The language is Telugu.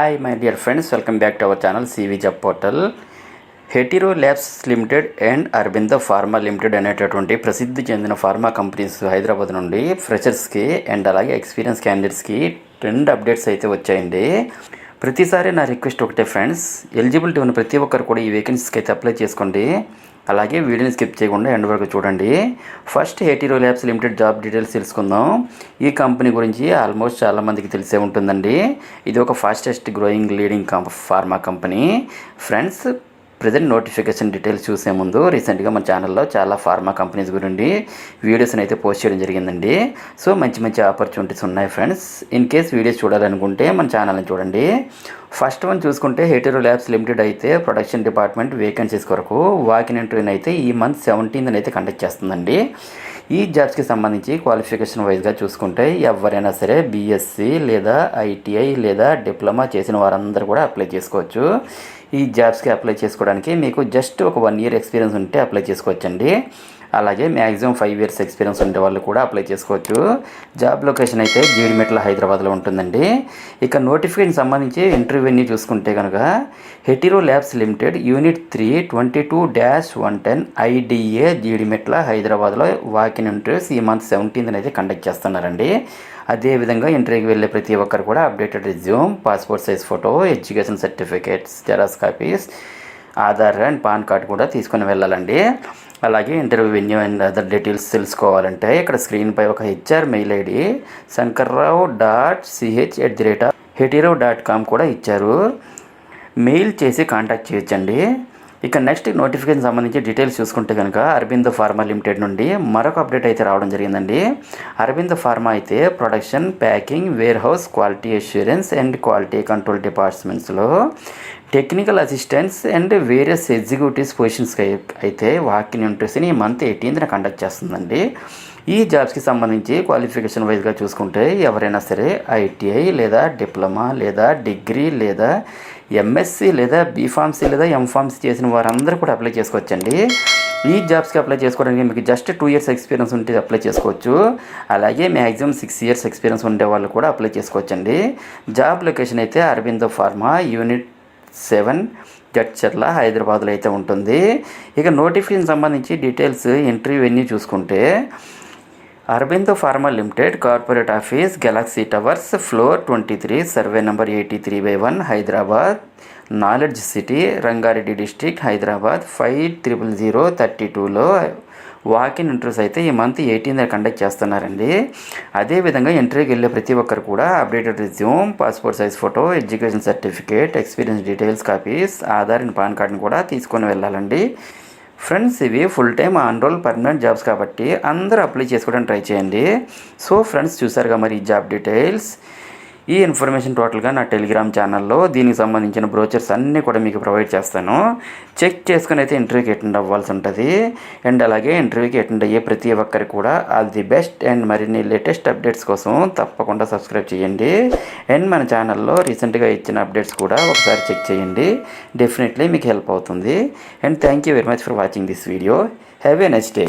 Hi my dear friends, welcome back to our channel CV Job Portal. Hetero labs limited and Aurobindo Pharma limited అనేటటువంటి ప్రసిద్ధి చెందిన ఫార్మా కంపెనీస్ హైదరాబాద్ నుండి ఫ్రెషర్స్కి అండ్ అలాగే ఎక్స్పీరియన్స్ క్యాండిడేట్స్కి 2 అప్డేట్స్ అయితే వచ్చాయండి. ప్రతిసారి నా రిక్వెస్ట్ ఒకటే ఫ్రెండ్స్, ఎలిజిబిలిటీ ఉన్న ప్రతి ఒక్కరు కూడా ఈ వేకెన్సీస్కి అయితే అప్లై చేసుకోండి. అలాగే వీడియోని స్కిప్ చేయకుండా ఎండ్ వరకు చూడండి. First Hetero labs limited job details తెలుసుకుందాం. ఈ కంపెనీ గురించి ఆల్మోస్ట్ చాలామందికి తెలిసే ఉంటుందండి. ఇది ఒక fastest growing leading pharma company. Friends, present notification details చూసే ముందు రీసెంట్గా మన ఛానల్లో చాలా ఫార్మా కంపెనీస్ గురించి వీడియోస్ని అయితే పోస్ట్ చేయడం జరిగిందండి. సో మంచి ఆపర్చునిటీస్ ఉన్నాయి ఫ్రెండ్స్. ఇన్ కేస్ వీడియోస్ చూడాలనుకుంటే మన ఛానల్ని చూడండి. ఫస్ట్ వన్ చూసుకుంటే హెటిరో ల్యాబ్స్ లిమిటెడ్ అయితే ప్రొడక్షన్ డిపార్ట్మెంట్ వేకెన్సీస్ కొరకు వాకిన్ ఇంటర్వ్యూని అయితే ఈ మంత్ 17th అయితే కండక్ట్ చేస్తుందండి. ఈ జాబ్స్కి సంబంధించి క్వాలిఫికేషన్ వైజ్గా చూసుకుంటే ఎవరైనా సరే బీఎస్సీ లేదా ఐటీఐ లేదా డిప్లొమా చేసిన వారందరూ కూడా అప్లై చేసుకోవచ్చు. ఈ జాబ్స్కి అప్లై చేసుకోవడానికి మీకు జస్ట్ ఒక 1 year ఎక్స్పీరియన్స్ ఉంటే అప్లై చేసుకోవచ్చండి. అలాగే మ్యాక్సిమం 5 years ఎక్స్పీరియన్స్ ఉండే వాళ్ళు కూడా అప్లై చేసుకోవచ్చు. జాబ్ లొకేషన్ అయితే జీడిమెట్ల హైదరాబాద్లో ఉంటుందండి. ఇక నోటిఫికేషన్ సంబంధించి ఇంటర్వ్యూని చూసుకుంటే కనుక Hetero labs limited unit 3 22-110 IDA Jeedimetla హైదరాబాద్లో వాకిన్ ఇంటర్వ్యూస్ ఈ మంత్ 17th అయితే కండక్ట్ చేస్తున్నారండి. అదేవిధంగా ఇంటర్వ్యూకి వెళ్ళే ప్రతి ఒక్కరు కూడా updated resume, passport size photo, education certificates, xerox copies, Aadhaar and pan card కూడా తీసుకొని వెళ్ళాలండి. అలాగే interview venue and other details తెలుసుకోవాలంటే ఇక్కడ స్క్రీన్పై ఒక హెచ్ఆర్ మెయిల్ ఐడి sankarrao.ch@hetero.com కూడా ఇచ్చారు. మెయిల్ చేసి కాంటాక్ట్ చేయొచ్చండి. ఇక నెక్స్ట్ నోటిఫికేషన్ సంబంధించి డీటెయిల్స్ చూసుకుంటే కనుక అరబిందో ఫార్మా లిమిటెడ్ నుండి మరొక అప్డేట్ అయితే రావడం జరిగిందండి. అరబిందో ఫార్మా అయితే production, packing, warehouse, quality assurance and quality control డిపార్ట్మెంట్స్లో technical assistants and various executives పొజిషన్స్కి అయితే వాకిన్ ఇంటర్వ్యూస్ని ఈ మంత్ 18th కండక్ట్ చేస్తుందండి. ఈ జాబ్స్కి సంబంధించి క్వాలిఫికేషన్ వైజ్గా చూసుకుంటే ఎవరైనా సరే ఐటీఐ లేదా డిప్లొమా లేదా డిగ్రీ లేదా ఎంఎస్సి లేదా బీఫార్మసీ లేదా ఎంఫార్మసీ చేసిన వారందరూ కూడా అప్లై చేసుకోవచ్చండి. ఈ జాబ్స్కి అప్లై చేసుకోవడానికి మీకు జస్ట్ 2 years ఎక్స్పీరియన్స్ ఉంటే అప్లై చేసుకోవచ్చు. అలాగే మ్యాక్సిమం 6 years ఎక్స్పీరియన్స్ ఉండే వాళ్ళు కూడా అప్లై చేసుకోవచ్చండి. జాబ్ లొకేషన్ అయితే అరబిందో ఫార్మా యూనిట్ 7 జడ్చర్ల హైదరాబాద్లో అయితే ఉంటుంది. ఇక నోటిఫికేషన్ సంబంధించి డీటెయిల్స్ ఇంటర్వ్యూ అన్నీ చూసుకుంటే Aurobindo Pharma Limited, corporate office, Galaxy Towers, floor 23, survey number 83/1, Hyderabad, Knowledge City, Rangareddy district, Hyderabad 500032లో వాకిన్ ఇంటర్వ్యూస్ అయితే ఈ మంత్ 18th కండక్ట్ చేస్తున్నారండి. అదేవిధంగా ఇంటర్వ్యూకి వెళ్ళే ప్రతి ఒక్కరు కూడా updated resume, passport size photo, education certificate, experience details copies, Aadhaar and PAN కార్డ్ని కూడా తీసుకొని వెళ్ళాలండి. ఫ్రెండ్స్, ఇవి full time on roll permanent jobs కాబట్టి అందరూ అప్లై చేసుకోవడానికి ట్రై చేయండి. సో ఫ్రెండ్స్, చూసారుగా మరి ఈ జాబ్ డీటెయిల్స్. ఈ ఇన్ఫర్మేషన్ టోటల్గా నా టెలిగ్రామ్ ఛానల్లో దీనికి సంబంధించిన బ్రోచర్స్ అన్నీ కూడా మీకు ప్రొవైడ్ చేస్తాను. చెక్ చేసుకుని అయితే ఇంటర్వ్యూకి అటెండ్ అవ్వాల్సి ఉంటుంది. అండ్ అలాగే ఇంటర్వ్యూకి అటెండ్ అయ్యే ప్రతి ఒక్కరికి కూడా ఆల్ ది బెస్ట్. అండ్ మరిన్ని లేటెస్ట్ అప్డేట్స్ కోసం తప్పకుండా సబ్స్క్రైబ్ చేయండి. అండ్ మన ఛానల్లో రీసెంట్గా ఇచ్చిన అప్డేట్స్ కూడా ఒకసారి చెక్ చేయండి. డెఫినెట్లీ మీకు హెల్ప్ అవుతుంది. And thank you very much for watching this video. Have a nice day.